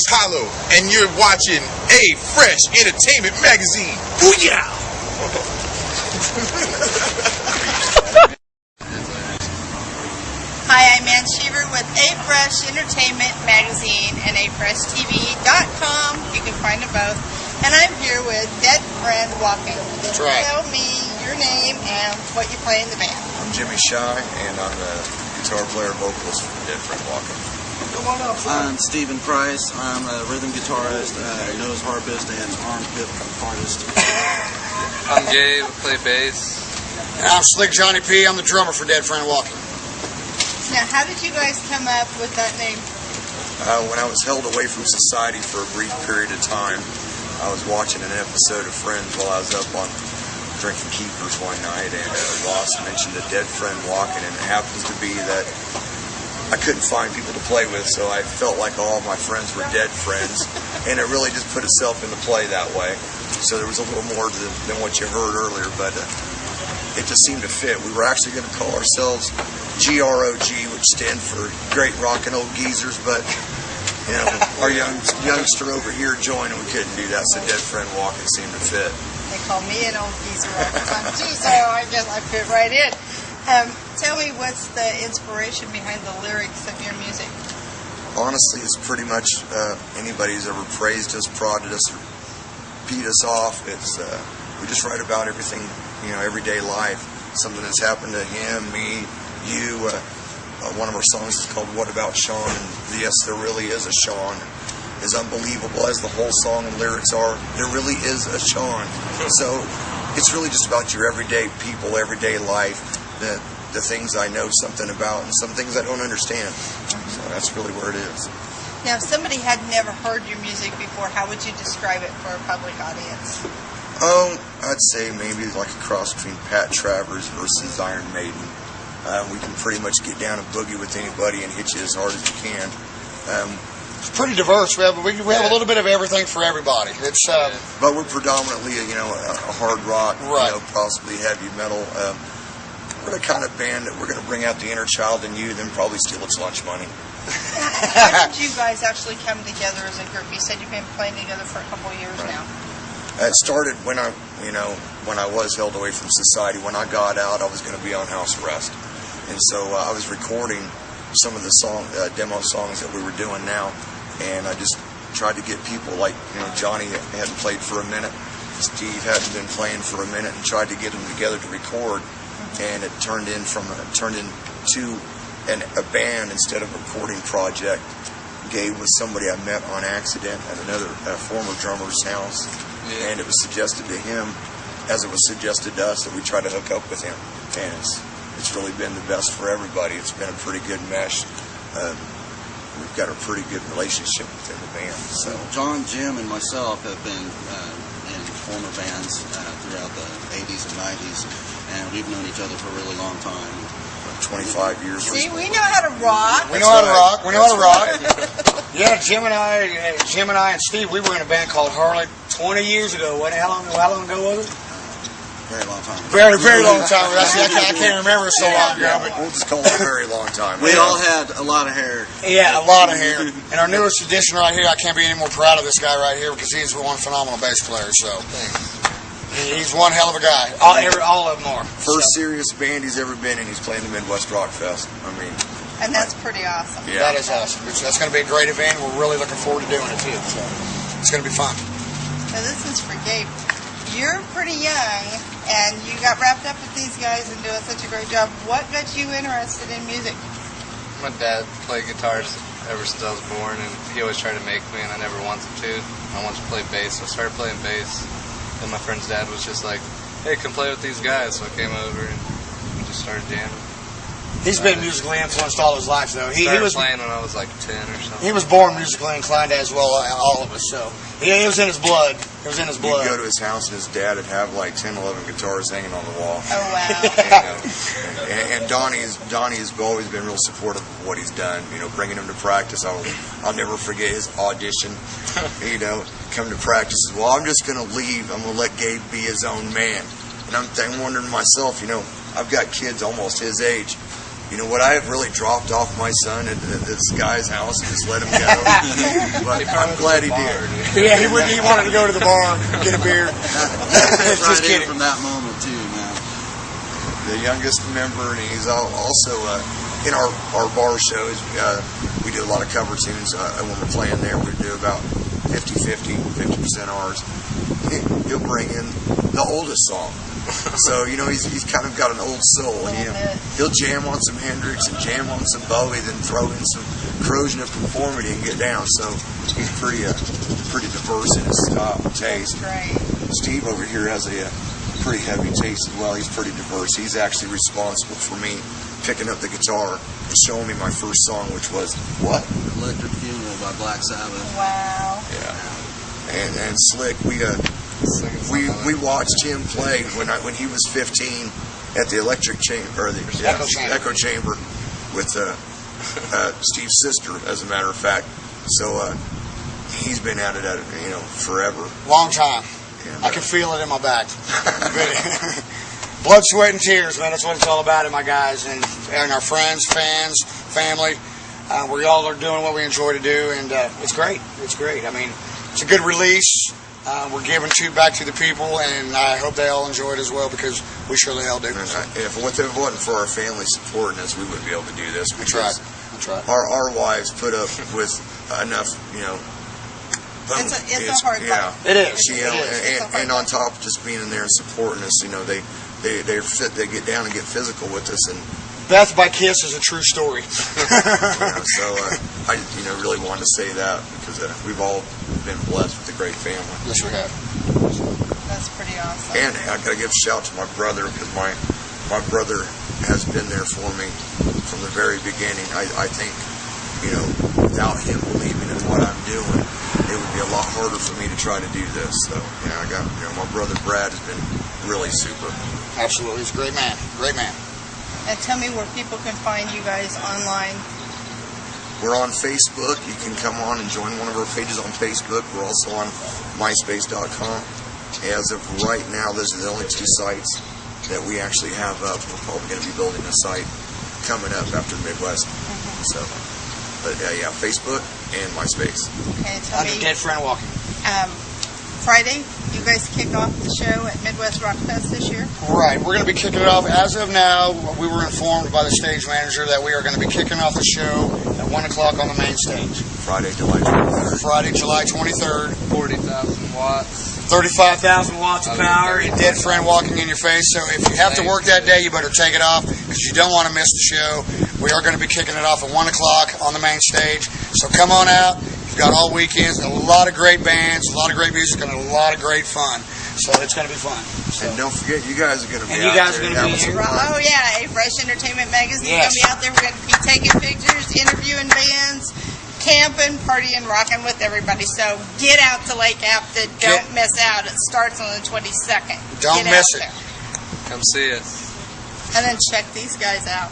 Alex Hollow, and you're watching A Fresh Entertainment Magazine. Booyah! Hi, I'm Ann Cheever with A Fresh Entertainment Magazine and AFreshTV.com. You can find them both. And I'm here with Dead Friend Walking. That's right. Tell me your name and what you play in the band. I'm Jimmy Shy, and I'm the guitar player vocalist for Dead Friend Walking. Come on up, I'm Stephen Price. I'm a rhythm guitarist, nose harpist, and armpit artist. I'm Gabe, I play bass. And I'm Slick Johnny P. I'm the drummer for Dead Friend Walking. Now, how did you guys come up with that name? When I was held away from society for a brief period of time, I was watching an episode of Friends while I was up on drinking keepers one night, and Ross mentioned a dead friend walking, and it happened to be that I couldn't find people to play with, so I felt like all of my friends were dead friends, and it really just put itself into play that way. So there was a little more than what you heard earlier, but it just seemed to fit. We were actually going to call ourselves GROG, which stands for Great Rockin' Old Geezers, but you know, our youngster over here joined, and we couldn't do that, so Dead Friend Walking seemed to fit. They call me an old geezer all the time too, so I guess I fit right in. Tell me, what's the inspiration behind the lyrics of your music? Honestly, it's pretty much anybody who's ever praised us, prodded us, or beat us off. It's we just write about everything, you know, everyday life. Something that's happened to him, me, you. One of our songs is called "What About Sean?" And yes, there really is a Sean. As unbelievable as the whole song and lyrics are, there really is a Sean. So it's really just about your everyday people, everyday life. The things I know something about and some things I don't understand. So that's really where it is. Now, if somebody had never heard your music before, how would you describe it for a public audience? I'd say maybe like a cross between Pat Travers versus Iron Maiden. We can pretty much get down and boogie with anybody and hit you as hard as you can. It's pretty diverse. We have a little bit of everything for everybody. It's but we're predominantly, you know, a hard rock, right. You know, possibly heavy metal. We're the kind of band that we're going to bring out the inner child in you, then probably steal its lunch money. How did you guys actually come together as a group? You said you've been playing together for a couple of years now. It started when I was held away from society. When I got out, I was going to be on house arrest, and so I was recording some of the demo songs that we were doing now, and I just tried to get people like, you know, Johnny hadn't played for a minute, Steve hadn't been playing for a minute, and tried to get them together to record. And it turned into a band instead of a recording project. Gabe was somebody I met on accident at another former drummer's house, and it was suggested to him, as it was suggested to us, that we try to hook up with him. And it's really been the best for everybody. It's been a pretty good mesh. We've got a pretty good relationship within the band. So John, Jim, and myself have been in former bands throughout the 80s and 90s, and we've known each other for a really long time. 25 years. See, we know how to rock. We know how to rock. We know how to rock. Yeah, Jim and I and Steve, we were in a band called Harley 20 years ago. How long ago was it? Very long time. Very, very long time. I can't remember it so long ago. But we'll just call it a very long time. We all had a lot of hair. Yeah, a lot of hair. And our newest addition right here, I can't be any more proud of this guy right here because he's one phenomenal bass player. So he's one hell of a guy. All of them are. First serious band he's ever been in. He's playing the Midwest Rock Fest. I mean, and that's pretty awesome. Yeah. That is awesome. That's going to be a great event. We're really looking forward to doing it too. So it's going to be fun. Now this is for Gabe. You're pretty young, and you got wrapped up with these guys and doing such a great job. What got you interested in music? My dad played guitar ever since I was born, and he always tried to make me, and I never wanted to. I wanted to play bass, so I started playing bass. And my friend's dad was just like, hey, come play with these guys. So I came over and we just started jamming. He's been musically influenced all his life, though. He was playing when I was like 10 or something. He was born musically inclined, as well, all of us. So it was in his blood. It was in his blood. You'd go to his house, and his dad would have like 10, 11 guitars hanging on the wall. Oh, wow. And Donnie has always been real supportive of what he's done. You know, bringing him to practice. I'll never forget his audition. You know, come to practice. Well, I'm just going to leave. I'm going to let Gabe be his own man. And I'm wondering to myself, you know, I've got kids almost his age. You know, would I have really dropped off my son at this guy's house and just let him go? But I'm glad he did. Yeah, he wanted to go to the bar, get a beer. Just Just kidding. from that moment too, man. The youngest member, and he's also in our bar shows. We do a lot of cover tunes. When we're playing there, we do about 50% ours. He'll bring in the oldest song. So, you know, he's kind of got an old soul. And he'll jam on some Hendrix and jam on some Bowie, then throw in some Corrosion of Conformity and get down. So he's pretty diverse in his style and taste. Right. Steve over here has a pretty heavy taste as well. He's pretty diverse. He's actually responsible for me picking up the guitar and showing me my first song, which was what? Electric Funeral by Black Sabbath. Wow. Yeah. And Slick, we watched him play when he was 15 at the Electric Chamber, or the Echo Chamber with Steve's sister, as a matter of fact. So he's been at it, forever. Long time. And, I can feel it in my back. Blood, sweat, and tears, man. That's what it's all about, my guys, and our friends, fans, family. We all are doing what we enjoy to do, and it's great. It's great. I mean, it's a good release. We're giving back to the people, and I hope they all enjoy it as well, because we surely all do. And if it wasn't for our family supporting us, we wouldn't be able to do this. That's right. That's right. Our wives put up with enough, It's a hard life. It is. And on top of just being in there and supporting us, they're fit. They get down and get physical with us. And Beth by Kiss is a true story. so I really wanted to say that, because we've all been blessed with a great family. Yes, we have. That's pretty awesome. And I got to give a shout to my brother, because my brother has been there for me from the very beginning. I think, without him believing in what I'm doing, it would be a lot harder for me to try to do this. So, I got, my brother Brad has been really super. Absolutely. He's a great man. Great man. And tell me where people can find you guys online. We're on Facebook. You can come on and join one of our pages on Facebook. We're also on MySpace.com. As of right now, those are the only two sites that we actually have up. We're probably going to be building a site coming up after the Midwest. So, but Facebook and MySpace. Okay, tell Under me. Dead Friend Walking. Friday, you guys kick off the show at Midwest Rock Fest this year? Right. We're going to be kicking it off. As of now, we were informed by the stage manager that we are going to be kicking off the show at 1 o'clock on the main stage. Friday, July 23rd. Friday, July 23rd. 40,000 watts. 35,000 watts of power and Dead Friend Walking in your face. So if you have to work that day, you better take it off, because you don't want to miss the show. We are going to be kicking it off at 1 o'clock on the main stage. So come on out. You've got all weekends, a lot of great bands, a lot of great music, and a lot of great fun. So it's going to be fun. So. And don't forget, you guys are going to be And you out guys there. are going to be here. Oh, yeah. A Fresh Entertainment Magazine Yes. going to be out there. We're going to be taking pictures, interviewing bands, camping, partying, rocking with everybody. So get out to Lake Apted. Don't miss out. It starts on the 22nd. Don't Get miss out it. there. Come see us. And then check these guys out.